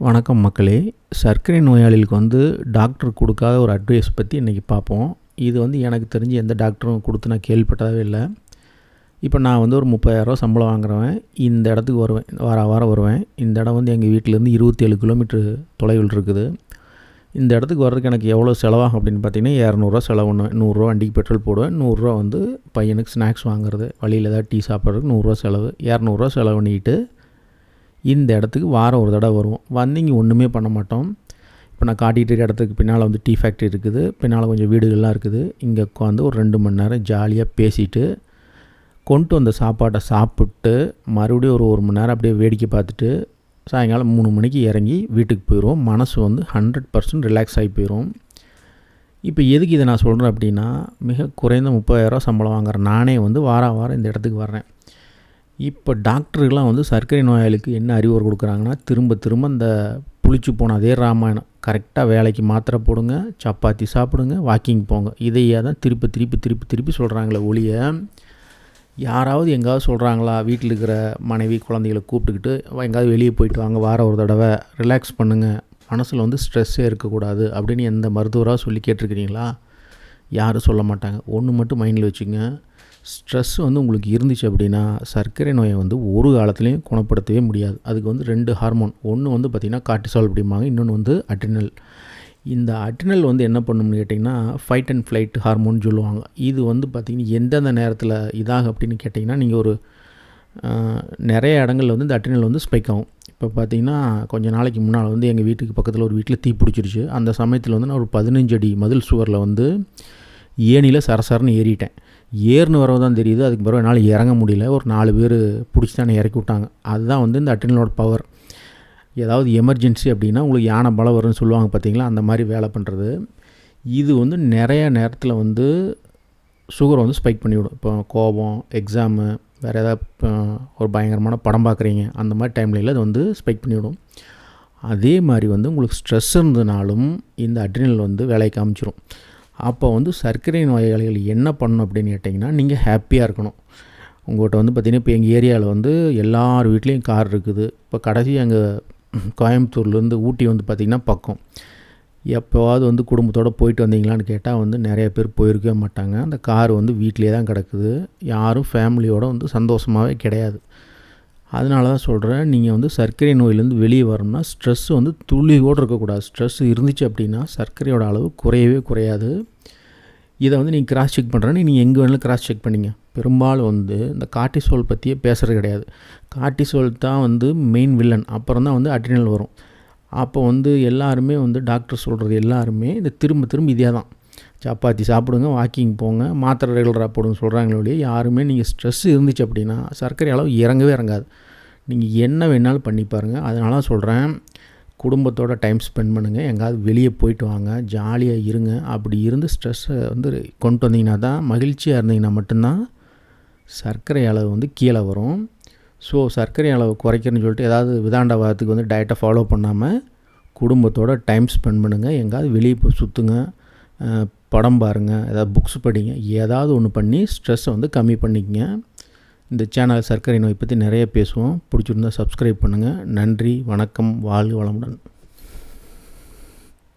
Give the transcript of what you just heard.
வணக்கம் மக்களே. சர்க்கரை நோயாளிகளுக்கு டாக்டர் கொடுக்காத ஒரு அட்வைஸ் பற்றி இன்றைக்கி பார்ப்போம். இது எனக்கு தெரிஞ்சு எந்த டாக்டரும் கொடுத்து நான் கேள்விப்பட்டதாகவே இல்லை. இப்போ நான் ஒரு 30,000 சம்பளம் வாங்குறவன். இந்த இடத்துக்கு வருவேன், வாரம் வருவேன். இந்த இடம் எங்கள் வீட்டிலேருந்து 27 கிலோமீட்டர் தொலைவில் இருக்குது. இந்த இடத்துக்கு வர்றதுக்கு எனக்கு எவ்வளோ செலவாகும் அப்படின்னு பார்த்தீங்கன்னா, 200 செலவு பண்ணுவேன். 100 வண்டிக்கு பெட்ரோல் போடுவேன், 100 பையனுக்கு ஸ்நாக்ஸ் வாங்குறது, வழியில் ஏதாவது டீ சாப்பிட்றதுக்கு 100 செலவு, 200 செலவு பண்ணிக்கிட்டு இந்த இடத்துக்கு வாரம் ஒரு தடவை வருவோம். இங்கே ஒன்றுமே பண்ண மாட்டோம். இப்போ நான் காட்டிகிட்டு இருக்க இடத்துக்கு பின்னால் டீ ஃபேக்ட்ரி இருக்குது, பின்னால் கொஞ்சம் வீடுகள்லாம் இருக்குது. இங்கே உட்காந்து ஒரு 2 மணி நேரம் ஜாலியாக பேசிவிட்டு கொண்டு வந்த சாப்பாட்டை சாப்பிட்டு மறுபடியும் ஒரு 1 மணி நேரம் அப்படியே வேடிக்கை பார்த்துட்டு சாயங்காலம் 3 மணிக்கு இறங்கி வீட்டுக்கு போயிடுவோம். மனசு 100% ரிலாக்ஸ் ஆகி போயிடும். இப்போ எதுக்கு இதை நான் சொல்கிறேன் அப்படின்னா, மிக குறைந்த 30,000 சம்பளம் வாங்குகிறேன் நானே வாரம் இந்த இடத்துக்கு வர்றேன். இப்போ டாக்டர்கள்லாம் சர்க்கரை நோயாளிக்கு என்ன அறிவுரை கொடுக்குறாங்கன்னா, திரும்ப அந்த புளிச்சு போன அதே ராமாயணம், கரெக்டாக வேலைக்கு மாத்திரை போடுங்க, சப்பாத்தி சாப்பிடுங்க, வாக்கிங் போங்க, இதையே தான் திருப்பி சொல்கிறாங்களே ஒழிய, யாராவது எங்காவது சொல்கிறாங்களா? வீட்டில் இருக்கிற மனைவி குழந்தைகளை கூப்பிட்டுக்கிட்டு எங்காவது வெளியே போயிட்டு வாங்க, வாரம் ஒரு தடவை ரிலாக்ஸ் பண்ணுங்கள், மனசில் ஸ்ட்ரெஸ்ஸே இருக்கக்கூடாது அப்படின்னு எந்த மருத்துவராக சொல்லி கேட்டிருக்கிறீங்களா? யாரும் சொல்ல மாட்டாங்க. ஒன்று மட்டும் மைண்டில் வச்சுங்க, ஸ்ட்ரெஸ் உங்களுக்கு இருந்துச்சு அப்படின்னா சர்க்கரை நோயை ஒரு காலத்துலேயும் குணப்படுத்தவே முடியாது. அதுக்கு 2 ஹார்மோன், ஒன்று பார்த்திங்கன்னா கார்டிசால் அப்படிம்பாங்க, இன்னொன்று அட்ரினல். இந்த அட்ரினல் என்ன பண்ணும்னு கேட்டிங்கன்னா ஃபைட் அண்ட் ஃப்ளைட் ஹார்மோன் சொல்லுவாங்க. இது பார்த்திங்கன்னா எந்தெந்த நேரத்தில் இதாகும் அப்படின்னு கேட்டிங்கன்னா, நீங்கள் ஒரு நிறைய இடங்களில் இந்த அட்ரினல் ஸ்பைக் ஆகும். இப்போ பார்த்திங்கன்னா கொஞ்சம் நாளைக்கு முன்னால் எங்கள் வீட்டுக்கு பக்கத்தில் ஒரு வீட்டில் தீ பிடிச்சிருச்சு. அந்த சமயத்தில் நான் ஒரு 15 அடி மதில் சுவரில் ஏணியில் சரசரன்னு ஏறிட்டேன். ஏறுன்னு வரவு தான் தெரியுது. அதுக்கு பிறகு என்னால் இறங்க முடியல. ஒரு 4 பேர் பிடிச்சி தானே இறக்கி விட்டாங்க. அதுதான் இந்த அட்ரினலோட பவர். ஏதாவது எமர்ஜென்சி அப்படின்னா உங்களுக்கு யானை பலம் வரும்னு சொல்லுவாங்க பார்த்தீங்களா, அந்த மாதிரி வேலை பண்ணுறது. இது நிறைய நேரத்தில் சுகரை ஸ்பைக் பண்ணிவிடும். இப்போ கோபம், எக்ஸாமு, வேறு ஏதாவது ஒரு பயங்கரமான படம் பார்க்குறீங்க, அந்த மாதிரி டைம்ல இது ஸ்பைக் பண்ணிவிடும். அதே மாதிரி உங்களுக்கு ஸ்ட்ரெஸ் இருந்ததுனாலும் இந்த அட்ரினல் வேலையை காமிச்சிடும். அப்போ சர்க்கரை நோயாளிகள் என்ன பண்ணணும் அப்படின்னு கேட்டிங்கன்னா, நீங்கள் ஹாப்பியாக இருக்கணும். உங்கள்கிட்ட பார்த்திங்கன்னா இப்போ எங்கள் ஏரியாவில் எல்லார் வீட்லேயும் கார் இருக்குது. இப்போ கடைசி அங்கே கோயம்புத்தூர்லேருந்து ஊட்டி பார்த்திங்கன்னா பக்கம். எப்போவாவது குடும்பத்தோடு போயிட்டு வந்தீங்களான்னு கேட்டால் நிறைய பேர் போயிருக்கவே மாட்டாங்க. அந்த கார் வீட்டிலே தான் கிடக்குது. யாரும் ஃபேமிலியோடு சந்தோஷமாகவே கிடையாது. அதனால தான் சொல்கிறேன், நீங்கள் சர்க்கரை நோயிலேருந்து வெளியே வரணும்னா ஸ்ட்ரெஸ் துளியோடு இருக்கக்கூடாது. ஸ்ட்ரெஸ் இருந்துச்சு அப்படின்னா சர்க்கரையோட அளவு குறையவே குறையாது. இதை நீங்கள் கிராஸ் செக் பண்ணுறேன்னு நீங்கள் எங்கே வேணாலும் கிராஸ் செக் பண்ணிங்க. பெரும்பாலும் இந்த கார்டிசோல் பற்றியே பேசுகிறது கிடையாது. கார்டிசோல் தான் மெயின் வில்லன். அப்புறம் தான் அட்ரினல் வரும். அப்போ எல்லாருமே டாக்டர் சொல்கிறது எல்லாருமே இந்த திரும்ப இதே தான், சப்பாத்தி சாப்பிடுங்க, வாக்கிங் போங்க, மாத்திரை ரெகுலராக போடுங்க சொல்கிறாங்களே ஒழிய, யாருமே நீங்கள் ஸ்ட்ரெஸ் இருந்துச்சு அப்படின்னா சர்க்கரை அளவு இறங்கவே இறங்காது. நீங்கள் என்ன வேணாலும் பண்ணி பாருங்கள். அதனால தான் சொல்கிறேன், குடும்பத்தோட டைம் ஸ்பெண்ட் பண்ணுங்கள், எங்கேயாவது வெளியே போயிட்டு வாங்க, ஜாலியாக இருங்க. அப்படி இருந்து ஸ்ட்ரெஸ்ஸை கொண்டு வந்தீங்கன்னா தான், மகிழ்ச்சியாக இருந்தீங்கன்னா மட்டும்தான் சர்க்கரை அளவு கீழே வரும். ஸோ சர்க்கரை அளவு குறைக்கிறேன்னு சொல்லிட்டு ஏதாவது விதாண்டவாதத்துக்கு டயட்டை ஃபாலோ பண்ணாமல் குடும்பத்தோட டைம் ஸ்பெண்ட் பண்ணுங்கள். எங்கேயாவது வெளியே போய் சுற்றுங்க, படம் பாருங்கள், ஏதாவது புக்ஸ் படிங்க, ஏதாவது ஒன்று பண்ணி ஸ்ட்ரெஸ்ஸை கம்மி பண்ணிக்கங்க. இந்த சேனல் சர்க்கரை நோய் பற்றி நிறைய பேசுவோம். பிடிச்சிருந்தால் சப்ஸ்கிரைப் பண்ணுங்கள். நன்றி, வணக்கம், வாழ்க வளமுடன்.